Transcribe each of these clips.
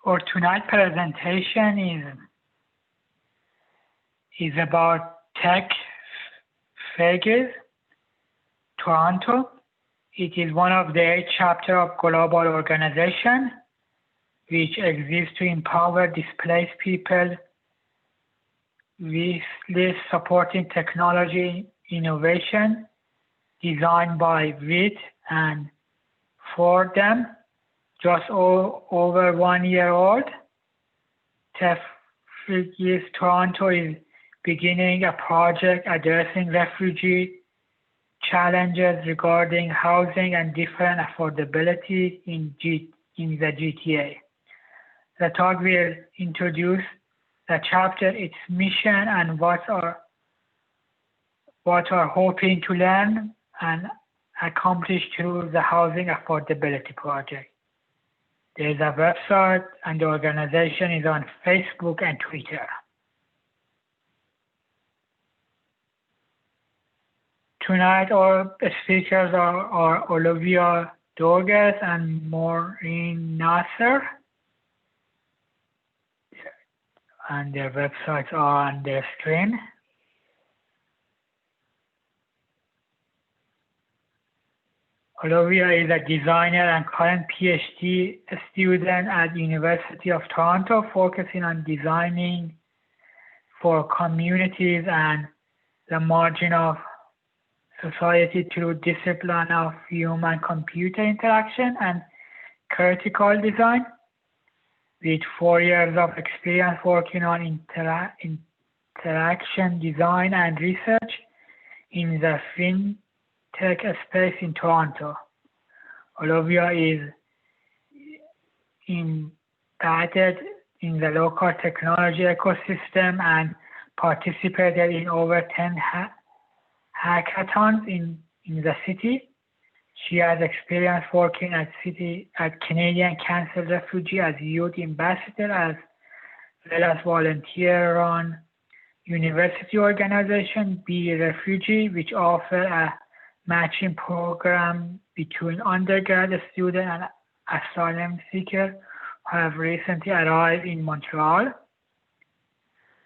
Our tonight presentation is about Techfugees Toronto. It is one of the 8 chapters of global organization which exists to empower displaced people with this supporting technology innovation designed by, with, and for them. Just over 1 year old, Techfugees Toronto is beginning a project addressing refugee challenges regarding housing and different affordability in the GTA. The talk will introduce the chapter, its mission, and what are hoping to learn and accomplish through the housing affordability project. There is a website, and the organization is on Facebook and Twitter. Tonight, our speakers are Olivia Doggett and Mounir, and their websites are on their screen. Olivia is a designer and current PhD student at the University of Toronto, focusing on designing for communities and the margin of society through discipline of human-computer interaction and critical design. With 4 years of experience working on interaction design and research in the fintech space in Toronto. Olivia is embedded in the local technology ecosystem and participated in over 10 hackathons in the city. She has experience working at Canadian Council Refugee as youth ambassador, as well as volunteer on university organization B.Refuge, which offer a matching program between undergraduate students and asylum seekers who have recently arrived in Montreal.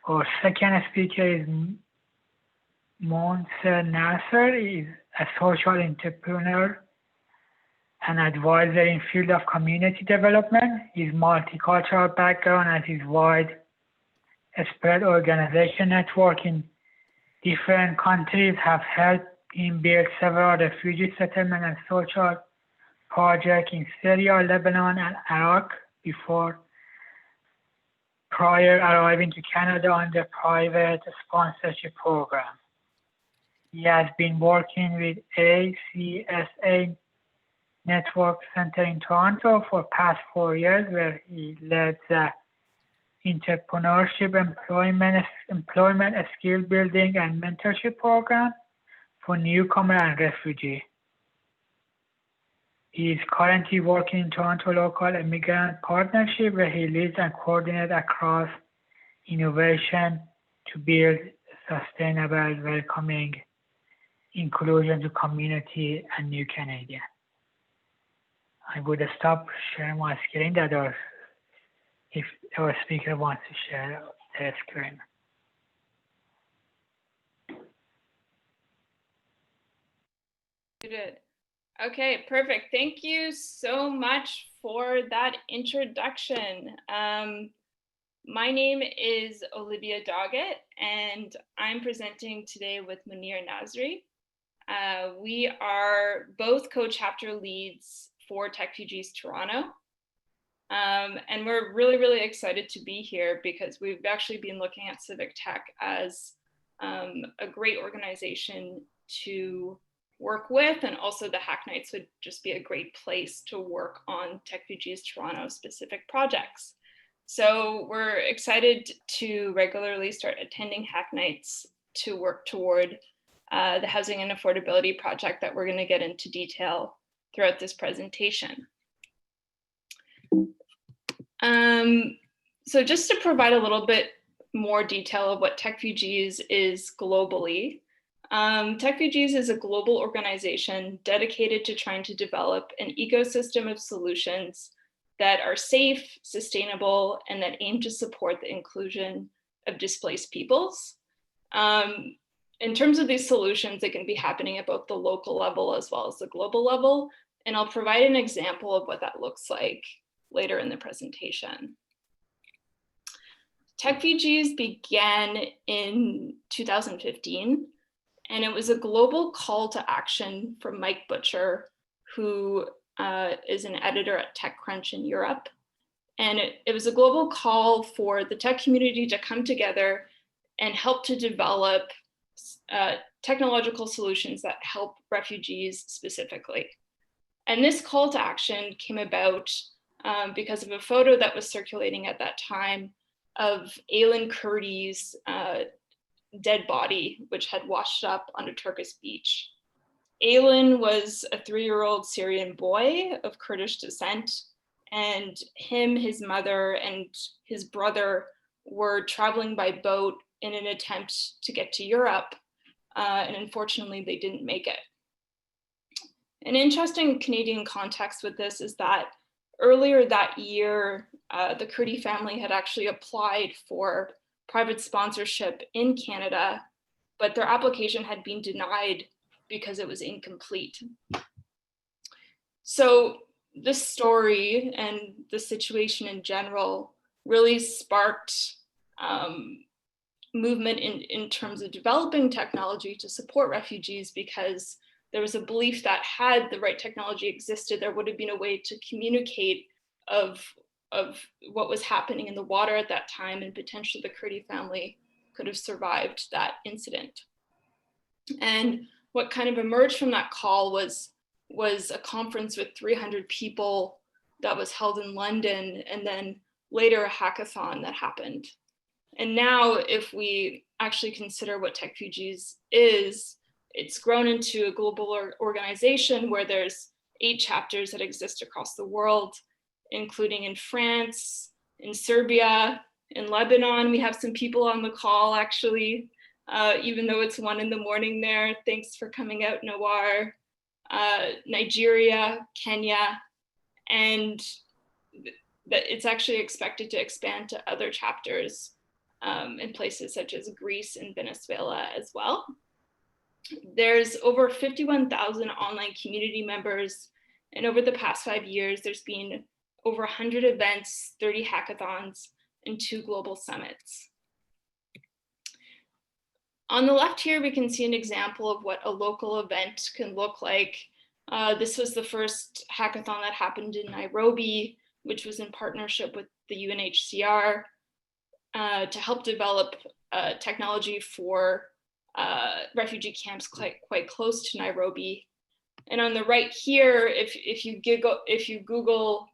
Our second speaker is Mounir, is a social entrepreneur and advisor in field of community development. His multicultural background and his wide-spread organization network in different countries have helped him build several refugee settlement and social projects in Syria, Lebanon, and Iraq prior arriving to Canada under private sponsorship program. He has been working with ACSA Network Center in Toronto for past 4 years, where he led the entrepreneurship, employment, skill building, and mentorship program for newcomer and refugee. He is currently working in Toronto Local Immigrant Partnership, where he leads and coordinates across innovation to build sustainable, welcoming inclusion to community and new Canadian. I would stop sharing my screen if our speaker wants to share their screen. You did. Okay, perfect. Thank you so much for that introduction. My name is Olivia Doggett, and I'm presenting today with Mounir Nasri. We are both co-chapter leads for Techfugees Toronto. And we're really, really excited to be here because we've actually been looking at Civic Tech as a great organization to work with, and also the hacknights would just be a great place to work on Techfugees Toronto specific projects. So we're excited to regularly start attending hacknights to work toward the housing and affordability project that we're going to get into detail throughout this presentation. So just to provide a little bit more detail of what Techfugees is globally, Techfugees is a global organization dedicated to trying to develop an ecosystem of solutions that are safe, sustainable, and that aim to support the inclusion of displaced peoples. In terms of these solutions, they can be happening at both the local level as well as the global level. And I'll provide an example of what that looks like later in the presentation. Techfugees began in 2015, and it was a global call to action from Mike Butcher, who is an editor at TechCrunch in Europe. And it was a global call for the tech community to come together and help to develop technological solutions that help refugees specifically. And this call to action came about because of a photo that was circulating at that time of Aylan Kurdi's dead body, which had washed up on a Turkish beach. Aylan was a 3-year-old Syrian boy of Kurdish descent, and him, his mother, and his brother were traveling by boat in an attempt to get to Europe, and unfortunately they didn't make it. An interesting Canadian context with this is that earlier that year, the Kurdi family had actually applied for private sponsorship in Canada, but their application had been denied because it was incomplete. So this story and the situation in general really sparked movement in terms of developing technology to support refugees, because there was a belief that had the right technology existed, there would have been a way to communicate of what was happening in the water at that time, and potentially the Kurdi family could have survived that incident. And what kind of emerged from that call was a conference with 300 people that was held in London, and then later a hackathon that happened. And now, if we actually consider what Techfugees is, it's grown into a global organization where there's 8 chapters that exist across the world, including in France, in Serbia, in Lebanon. We have some people on the call, actually, even though it's 1 a.m. there. Thanks for coming out, Nawar. Nigeria, Kenya, and that it's actually expected to expand to other chapters in places such as Greece and Venezuela as well. There's over 51,000 online community members, and over the past 5 years, there's been over 100 events, 30 hackathons, and 2 global summits. On the left here, we can see an example of what a local event can look like. This was the first hackathon that happened in Nairobi, which was in partnership with the UNHCR to help develop technology for refugee camps quite close to Nairobi. And on the right here, if you Google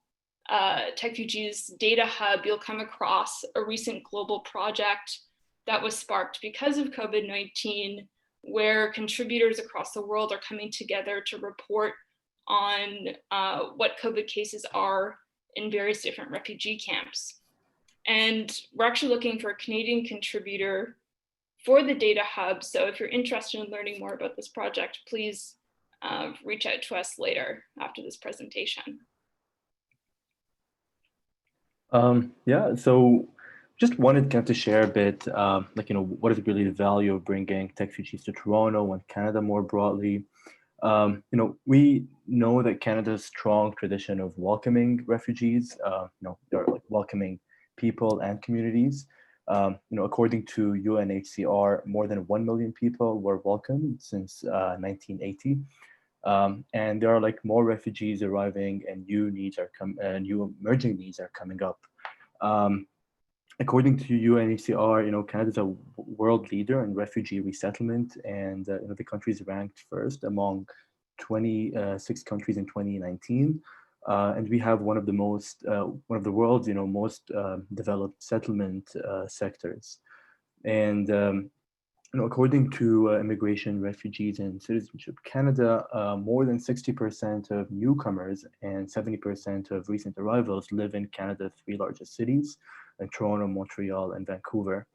Techfugees Data Hub, you'll come across a recent global project that was sparked because of COVID-19, where contributors across the world are coming together to report on what COVID cases are in various different refugee camps. And we're actually looking for a Canadian contributor for the Data Hub. So if you're interested in learning more about this project, please reach out to us later after this presentation. Yeah, so just wanted kind of to share a bit, what is really the value of bringing Techfugees to Toronto and Canada more broadly. We know that Canada's strong tradition of welcoming refugees, they're like welcoming people and communities. According to UNHCR, more than 1 million people were welcomed since 1980. And there are like more refugees arriving, and new emerging needs are coming up. According to UNHCR, Canada's a world leader in refugee resettlement, and the country is ranked first among 26 countries in 2019. And we have one of the world's most developed settlement sectors. And according to Immigration, Refugees and Citizenship Canada, more than 60% of newcomers and 70% of recent arrivals live in Canada's 3 largest cities, like Toronto, Montreal, and Vancouver.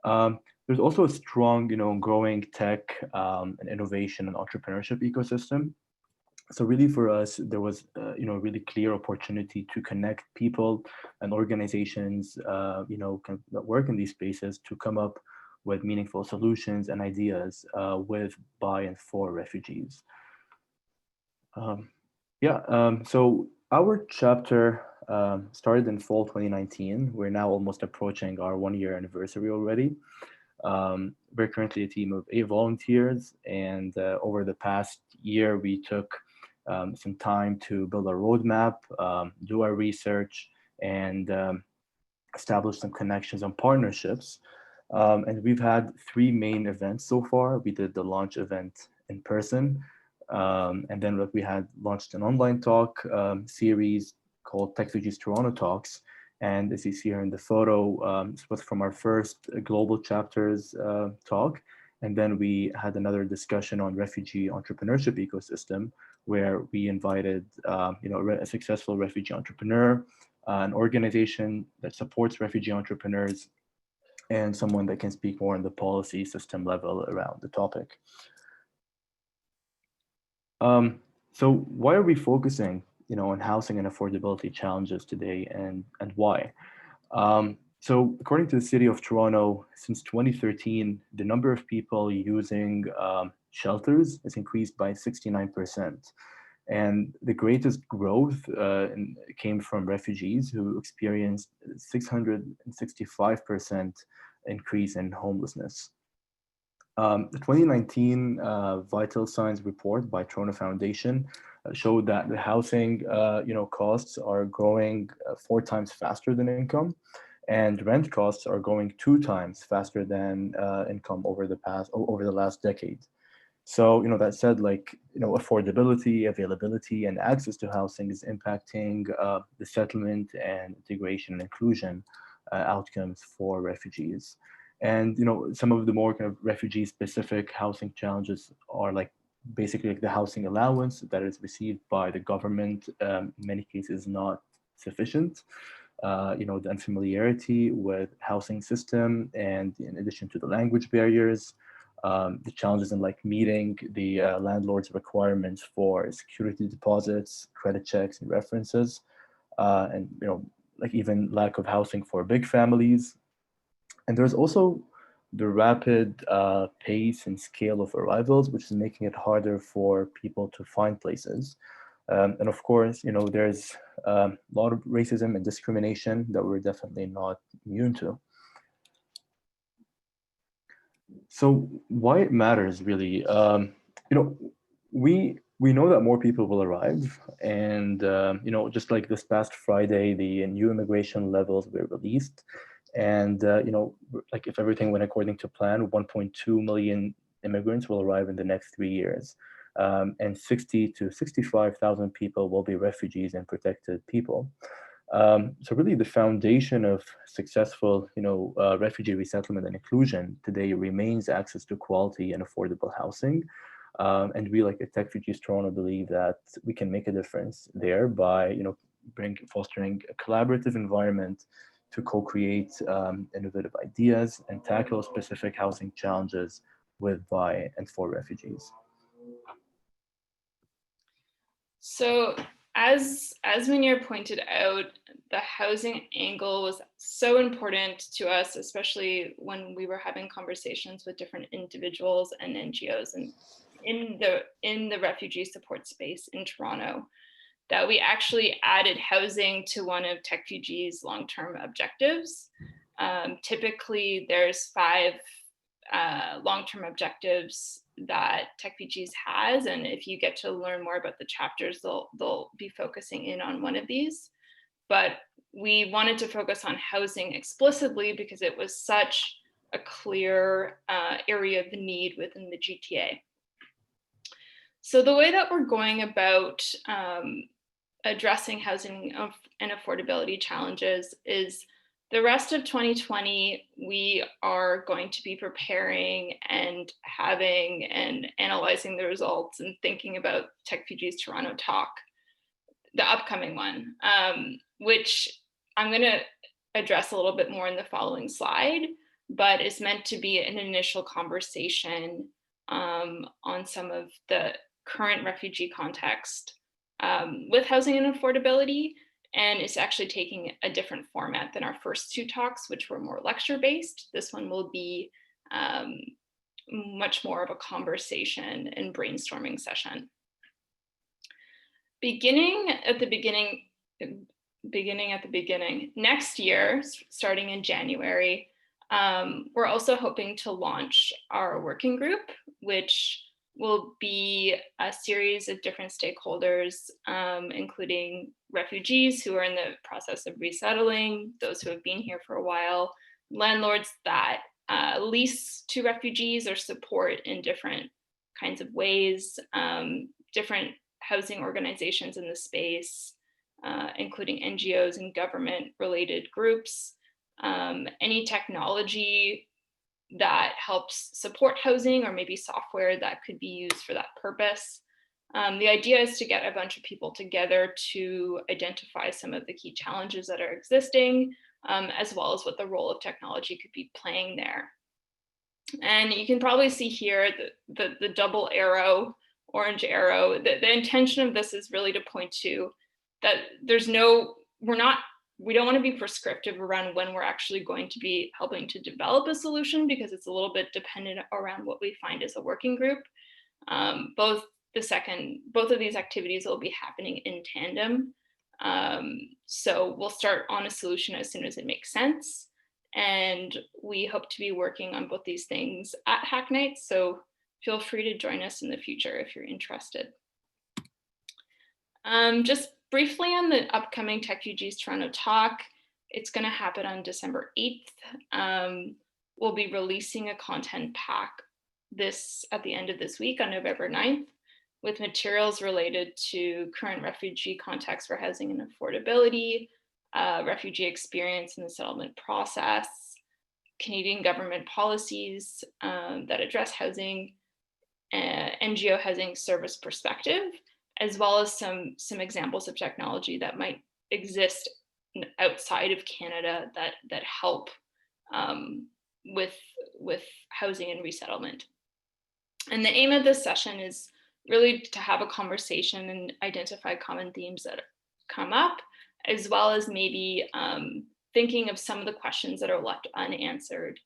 There's also a strong, growing tech and innovation and entrepreneurship ecosystem. So really for us, there was a really clear opportunity to connect people and organizations that work in these spaces to come up with meaningful solutions and ideas with, by, and for refugees. So our chapter started in fall 2019. We're now almost approaching our 1 year anniversary already. We're currently a team of 8 volunteers, and over the past year, we took some time to build a roadmap, do our research, and establish some connections and partnerships. And we've had 3 main events so far. We did the launch event in person, and then we had launched an online talk series called Techfugees Toronto Talks. And as you see here in the photo, this was from our first global chapters talk. And then we had another discussion on refugee entrepreneurship ecosystem, where we invited a successful refugee entrepreneur, an organization that supports refugee entrepreneurs, and someone that can speak more on the policy system level around the topic. So why are we focusing on housing and affordability challenges today, and why? So according to the City of Toronto, since 2013, the number of people using shelters has increased by 69%. And the greatest growth came from refugees, who experienced 665% increase in homelessness. The 2019 Vital Signs report by Toronto Foundation showed that the housing costs are growing 4 times faster than income, and rent costs are growing 2 times faster than income over the last decade. So, that said, affordability, availability, and access to housing is impacting the settlement and integration and inclusion outcomes for refugees. And, some of the more kind of refugee-specific housing challenges are basically the housing allowance that is received by the government, in many cases not sufficient. The unfamiliarity with housing system, and in addition to the language barriers, the challenges in meeting the landlord's requirements for security deposits, credit checks, and references, and even lack of housing for big families. And there's also the rapid pace and scale of arrivals, which is making it harder for people to find places. And of course, there's a lot of racism and discrimination that we're definitely not immune to. So why it matters, really, we know that more people will arrive, and just like this past Friday, the new immigration levels were released, and if everything went according to plan, 1.2 million immigrants will arrive in the next 3 years, and 60 to 65,000 people will be refugees and protected people. So really, the foundation of successful, refugee resettlement and inclusion today remains access to quality and affordable housing. And we, at Techfugees Toronto, believe that we can make a difference there by, fostering a collaborative environment to co-create innovative ideas and tackle specific housing challenges with, by, and for refugees. So, as Mounir pointed out, the housing angle was so important to us, especially when we were having conversations with different individuals and NGOs and in the refugee support space in Toronto, that we actually added housing to one of Techfugees' long-term objectives. Typically, there's 5 long-term objectives that Techfugees has, and if you get to learn more about the chapters, they'll be focusing in on one of these. But we wanted to focus on housing explicitly because it was such a clear area of need within the GTA. So the way that we're going about addressing housing and affordability challenges is the rest of 2020, we are going to be preparing and having and analyzing the results and thinking about Techfugees Toronto Talk, the upcoming one, which I'm going to address a little bit more in the following slide, but it's meant to be an initial conversation on some of the current refugee context with housing and affordability, and it's actually taking a different format than our first two talks, which were more lecture-based. This one will be much more of a conversation and brainstorming session. Beginning at the beginning, next year, starting in January, we're also hoping to launch our working group, which will be a series of different stakeholders, including refugees who are in the process of resettling, those who have been here for a while, landlords that lease to refugees or support in different kinds of ways, different housing organizations in the space, including NGOs and government-related groups, any technology that helps support housing, or maybe software that could be used for that purpose. The idea is to get a bunch of people together to identify some of the key challenges that are existing, as well as what the role of technology could be playing there. And you can probably see here the double arrow, orange arrow. The intention of this is really to point to that we don't want to be prescriptive around when we're actually going to be helping to develop a solution, because it's a little bit dependent around what we find as a working group. Both of these activities will be happening in tandem. So we'll start on a solution as soon as it makes sense. And we hope to be working on both these things at Hacknight. So feel free to join us in the future if you're interested. Just briefly on the upcoming Techfugees Toronto talk, it's going to happen on December 8th. We'll be releasing a content pack at the end of this week on November 9th, with materials related to current refugee context for housing and affordability, refugee experience in the settlement process, Canadian government policies that address housing, NGO housing service perspective, as well as some examples of technology that might exist outside of Canada that help with housing and resettlement. And the aim of this session is really to have a conversation and identify common themes that come up, as well as maybe thinking of some of the questions that are left unanswered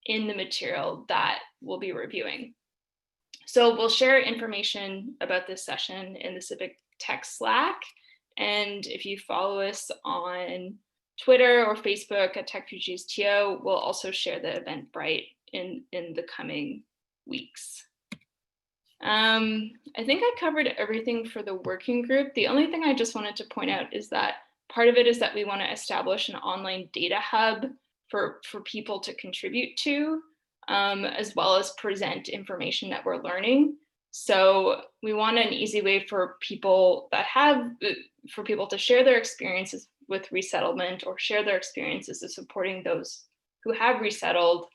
in the material that we'll be reviewing. So we'll share information about this session in the Civic Tech Slack. And if you follow us on Twitter or Facebook at Techfugees TO, we'll also share the Eventbrite in the coming weeks. I think I covered everything for the working group. The only thing I just wanted to point out is that part of it is that we want to establish an online data hub for people to contribute to, as well as present information that we're learning. So we want an easy way for people to share their experiences with resettlement, or share their experiences of supporting those who have resettled,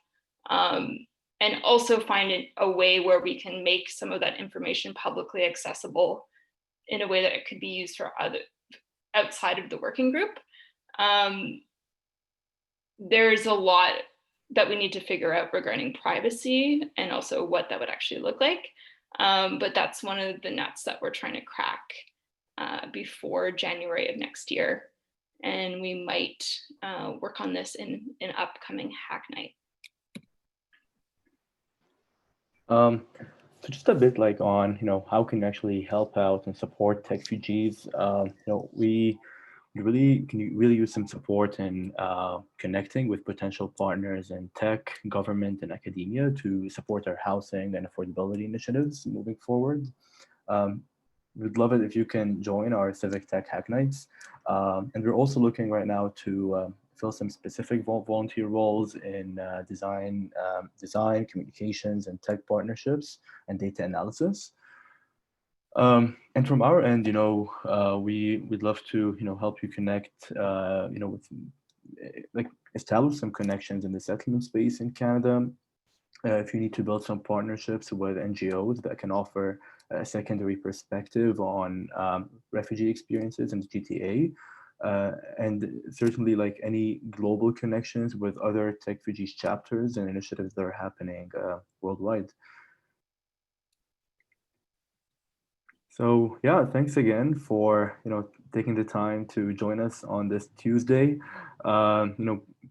and also find a way where we can make some of that information publicly accessible in a way that it could be used for outside of the working group. There's a lot that we need to figure out regarding privacy and also what that would actually look like. But that's one of the nuts that we're trying to crack before January of next year. And we might work on this in an upcoming Hacknight. So just a bit like on, how can you actually help out and support Techfugees? We really can use some support in connecting with potential partners in tech, government, and academia to support our housing and affordability initiatives moving forward. We'd love it if you can join our Civic Tech Hacknights. And we're also looking right now to fill some specific volunteer roles in design, communications, and tech partnerships, and data analysis. And from our end, we'd love to, help you connect, with establish some connections in the settlement space in Canada. If you need to build some partnerships with NGOs that can offer a secondary perspective on refugee experiences in the GTA, and certainly like any global connections with other Techfugees chapters and initiatives that are happening worldwide. So yeah, thanks again for taking the time to join us on this Tuesday.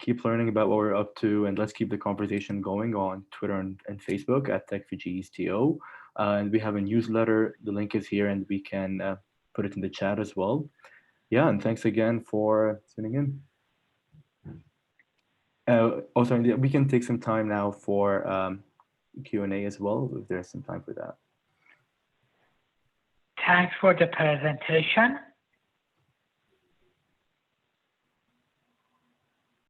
Keep learning about what we're up to, and let's keep the conversation going on Twitter and Facebook at Techfugees TO. And we have a newsletter. The link is here, and we can put it in the chat as well. Yeah, and thanks again for tuning in. Also, we can take some time now for Q&A as well, if there's some time for that. Thanks for the presentation.